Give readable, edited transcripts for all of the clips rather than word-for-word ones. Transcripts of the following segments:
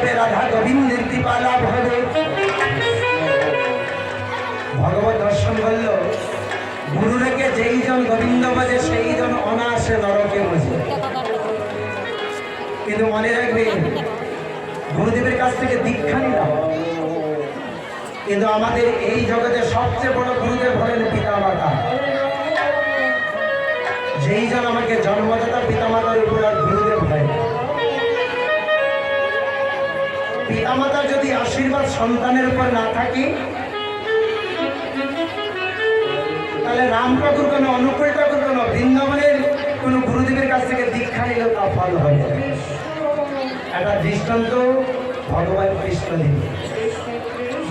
যাবে রাধা গোবিন্দের কৃপা লাভ হবে। ভগবত দর্শন বলল গুরু রেখে যেই জন গোবিন্দ বাজে সেই জন অনায়াসে নরকে বসে। কিন্তু মনে রাখবে গুরুদেবের কাছ থেকে দীক্ষা নিলাম, কিন্তু আমাদের এই জগতে সবচেয়ে বড় গুরুদেব হলেন পিতামাতা। যেই জন আমাকে জন্মদাতা পিতামাতার উপর আর গুরুদেব হয়। পিতামাতার যদি আশীর্বাদ সন্তানের উপর না থাকে, তাহলে রাম ঠাকুর কোনো, অনুকূল ঠাকুর কোনো, বৃন্দাবনের কোনো গুরুদেবের কাছ থেকে দীক্ষা নিলেও তা ফল হবে। একটা দৃষ্টান্ত ভগবান কৃষ্ণ দিন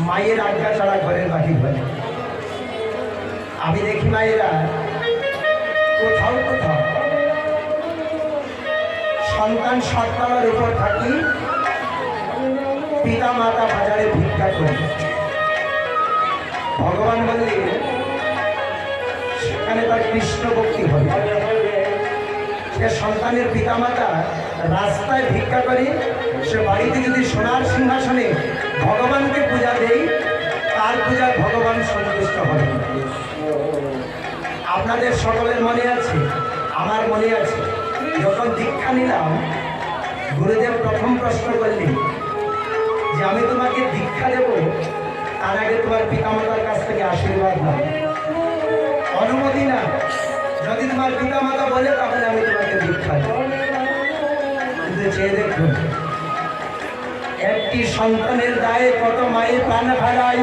মায়ের আজ্ঞা ছাড়া ঘরের বাহির হয়। আমি দেখি মায়েরা কোথাও কোথাও সন্তান সৎতলার উপর থাকি, পিতা মাতা বাজারে ভিক্ষা করে। ভগবান বললে সেখানে তার কৃষ্ণ ভক্তি হবে। সে সন্তানের পিতামাতা রাস্তায় ভিক্ষা করে, সে বাড়িতে যদি সোনার সিংহাসনে ভগবানকে পূজা দেয়, তার পূজায় ভগবান সন্তুষ্ট হবে। আপনাদের সকলের মনে আছে, আমার মনে আছে, যখন দীক্ষা নিলাম গুরুদেব প্রথম প্রশ্ন করলেন যে আমি তোমাকে দীক্ষা দেব, তার আগে তোমার পিতামাতার কাছ থেকে আশীর্বাদ নাও, অনুমতি না। যদি তোমার পিতামাতা বলে তাহলে আমি তোমাকে দীক্ষা দেব। কিন্তু চেয়ে দেখুন, একটি সন্তানের দায়ে কত মায়ের প্রাণ হারায়,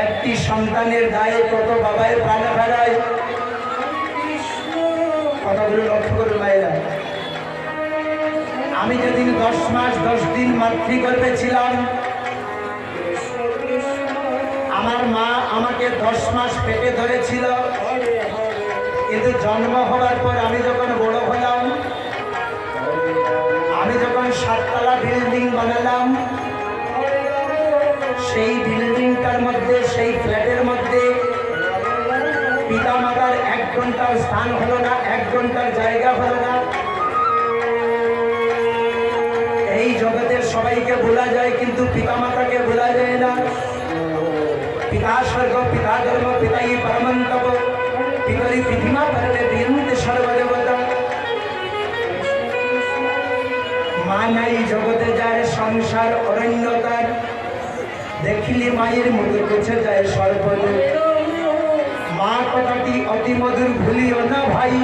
একটি সন্তানের দায়ে কত বাবায় প্রাণ হারায়। কথাগুলো লক্ষ্য করুন মায়েরা। আমি যেদিন 10 মাস 10 দিন মাতৃগর্ভে ছিলাম, আমার মা আমাকে 10 মাস পেটে ধরেছিল। কিন্তু জন্ম হওয়ার পর আমি যখন বড় হলাম, আমি যখন 7 তলা বিল্ডিং বানালাম, সেই বিল্ডিংটার মধ্যে, সেই ফ্ল্যাটের মধ্যে পিতা মাতার 1 ঘন্টার স্থান হলো না, 1 ঘন্টার জায়গা হলো না। এই জগতের সবাইকে ভোলা যায়, কিন্তু পিতা মাতাকে ভোলা যায় না। পিতা স্বর্গ পিতা ধর্ম পিতাই পরমন্তব, পিতরি পৃথিবী পরমে বিন্দু সর্বদেবতা। মা নাই জগতে যায় সংসার অরণ্যতার, দেখিলে মায়ের মতো পেছে যায় সর্বদূর। মা কথাটি অতি মধুর ভুলিও না ভাই,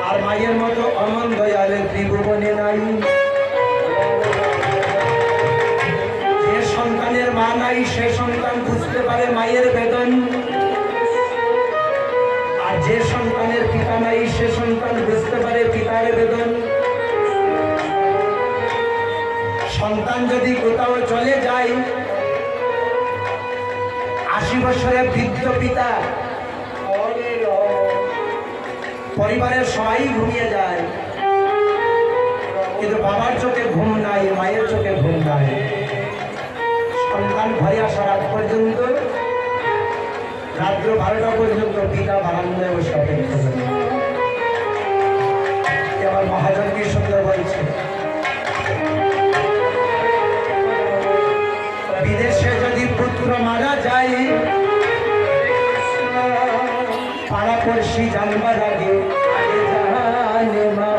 আর মায়ের মতো অমন দয়াল ত্রিভুবনে নাই। যে সন্তানের মা নাই সে সন্তান বুঝতে পারে মায়ের বেদন, আর যে সন্তানের পিতা নাই সে সন্তান বুঝতে পারে পিতার বেদন। সন্তান যদি কোথাও চলে যায়, 80 বছরের বৃদ্ধ পিতা, পরিবারের সবাই ঘুমিয়ে যায়, কিন্তু বাবার চোখে ঘুম নাই, মায়ের চোখে ঘুম নাই। সন্তান ঘরে আসার আগ পর্যন্ত, রাত্র 12টা পর্যন্ত পিতা বারান্দায় বসে অপেক্ষা করে। আমার মহাজন কি সুন্দর বলছে, বিদেশে যদি পুত্র মারা যায়, পাড়াপড়শি জানবার আগে জানে মা।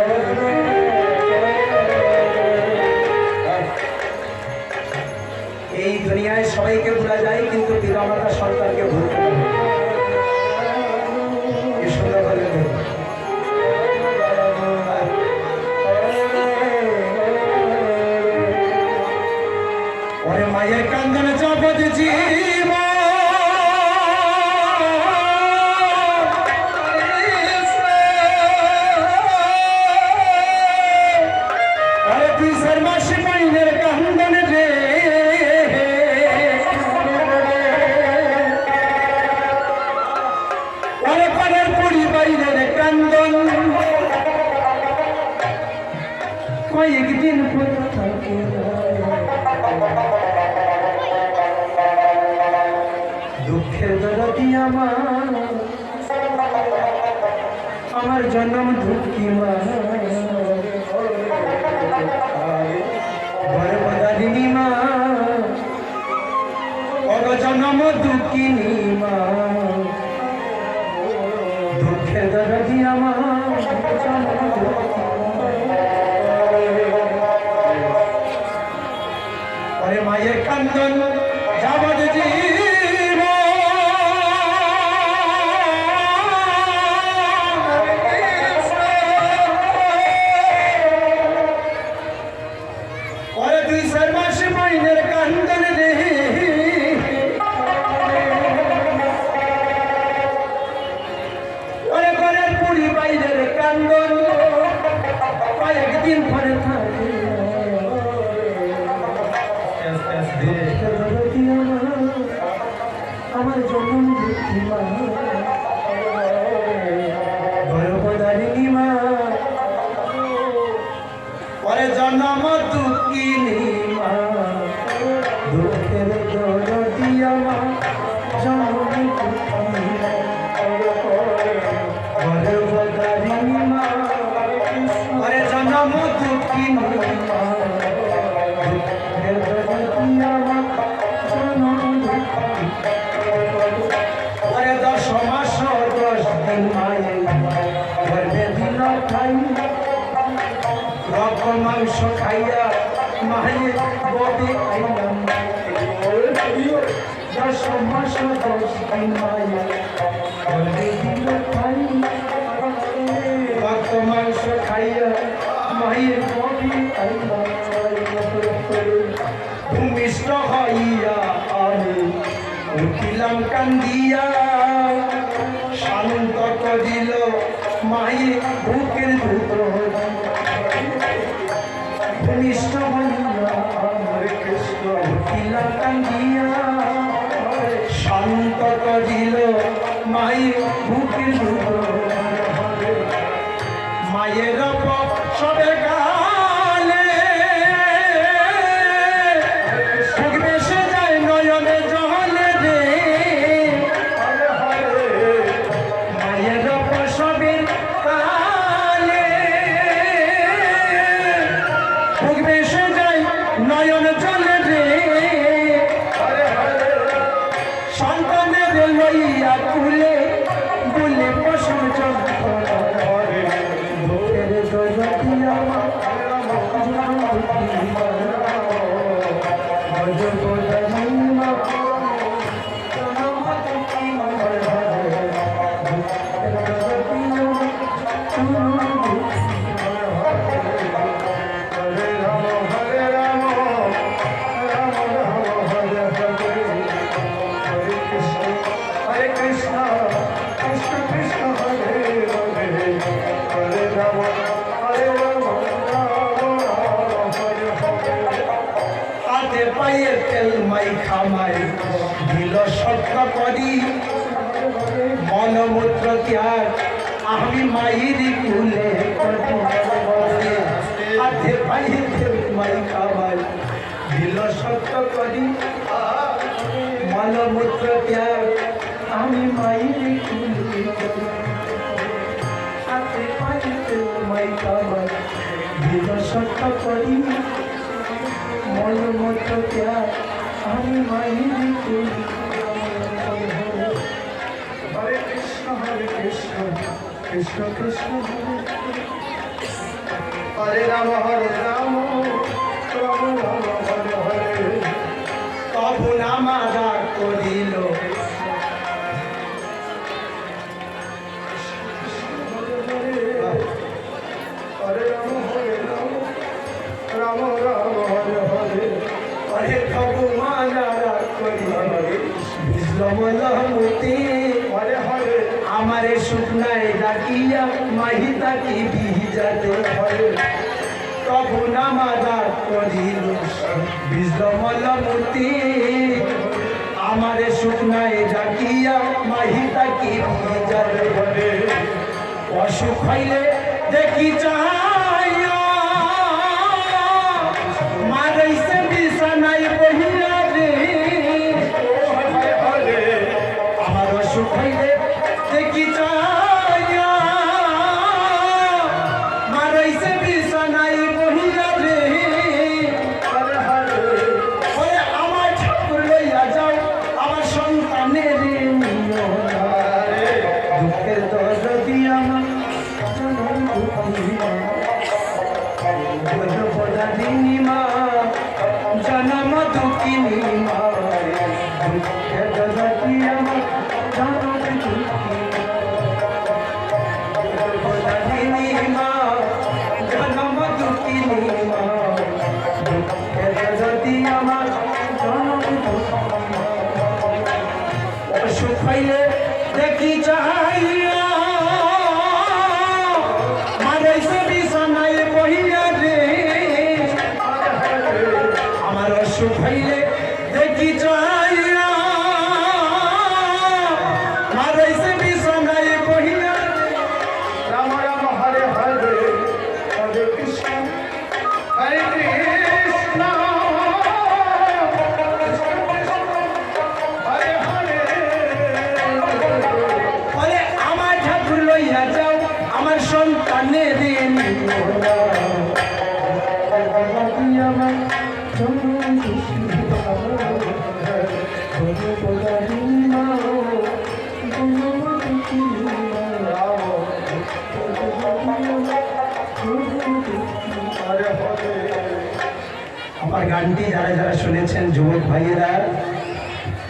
এই দুনিয়ায় সবাইকে ভোলা যায়, কিন্তু পিতামাতা সন্তানকে ভুলতে পারে। কি সুন্দর বলে ওরে মায়ের কান্দনে চাপত জীব, আরে পিসের মাসি মাইনের কান্দনে রে, ওরে পাড়ার পুরি বাইরের কান্দন, কয়েকদিন পর থাকে দুঃখের দরদি আমার জন্ম দুঃখী মা। জনম দুঃখিনী মা দুঃখের দরদি আমার ওরে মায়ের কান্দন যাবত জীব ওরে দুই চার মাস মাইনের কান্দন রে ওরে ঘরের পুরি বাইরের কান্দন কয়েকদিন পরে থাকে আমার জনম দুঃখী মা গর্ভধারিণী মা পরে জনম দুঃখিনী মা দুঃখের দরদি আমার জনম দুঃখী গর্ভধারিণী মা পরে জনম দুঃখিনী মা দুঃখের দরদি আমার জনম দুঃখী ওরে 10 মাস 10 দিন মায়ের গর্ভে দিল খাই রক্ত মাংস খাইয়া মায়ের বদে আইলাম 10 মাস 10 দিন মায়ের গর্ভে দিল খাই রক্ত মাংস খাইয়া মায়ের বদে আইলাম ভূমিষ্ঠ হইয়া আমি উঠিলাম কান্দিয়া শান্ত করিল মায়ের বুকের ভিতর ভূমিষ্ঠ হইয়া আমার কৃষ্ণ উঠিলাম কান্দিয়া শান্ত করিল মায়ের বুকের ভিতর মায়ের সবে গালে বেসে যায় নয়নে জলে রে মায়ের প্রসবের কালে বেসে যায় নয়ন জলে রে সন্তানের লইয়া কুলে বলে প্রসব যন্ত্রণা দুঃখের দরদি আমার পায়ের তেল মাই খামাই দিল সত্য করি মনমূত্র ত্যাগ আমি মায়ের কুলে হাতে পায়ের তেল মাই খামাই দিল সত্য করি মনমূত্র ত্যাগ আমি মায়ের কুলে হাতে পায়ের তেল মাই খামাই দিল সত্য করি মনমত ত্যাগ আমি মায়ের কুলে হরে কৃষ্ণ কৃষ্ণ কৃষ্ণ হরে রাম রাম রাম হরে হরে তবু নামাদা করিল হরে রাম রাম রাম হরে হরে হরে তবু মানারা করিল বিষ্ণমলমতি হরে হরে আমারে শুকনায় ডাকিয়া মাহিতাকে ভিজাতে হরে তবু নামাদা করিল বিষ্ণমলমতি আমারে শুকনায় ডাকিয়া মাহিতাকে ভিজাতে হরে অসুখ হইলে দেখি চাইয়া মারাইছে বিছানায় বহিয়া রে আমার অসুখ হইলে দেখি চাইয়া মারাইছে বিছানায় বহিয়া রে আমার ঠাকুর লইয়া যাও আমার প্রদারিণী মা জনম দুঃখিনী মা দুঃখের জগতি আমার জনম দুঃখিনী প্রদারিণী মা জনম দুঃখিনী মা দুঃখের জগতি আমার জনম দুঃখিনী সুখ হইলে দেখি চাইয়া মারাইছে বিছানায় বহিয়া রে আমার সুখ হইলে দেখি চাইয়া মারাইছে বিছানায় বহিয়া রাম রাম হরে হরে হরে কৃষ্ণ হরে কৃষ্ণ হরে হরে বলে আমার ঠাকুর লইয়া যাও আমার সন্তানের হরে হরে আমার গানটি যারা যারা শুনেছেন যুবক ভাইয়েরা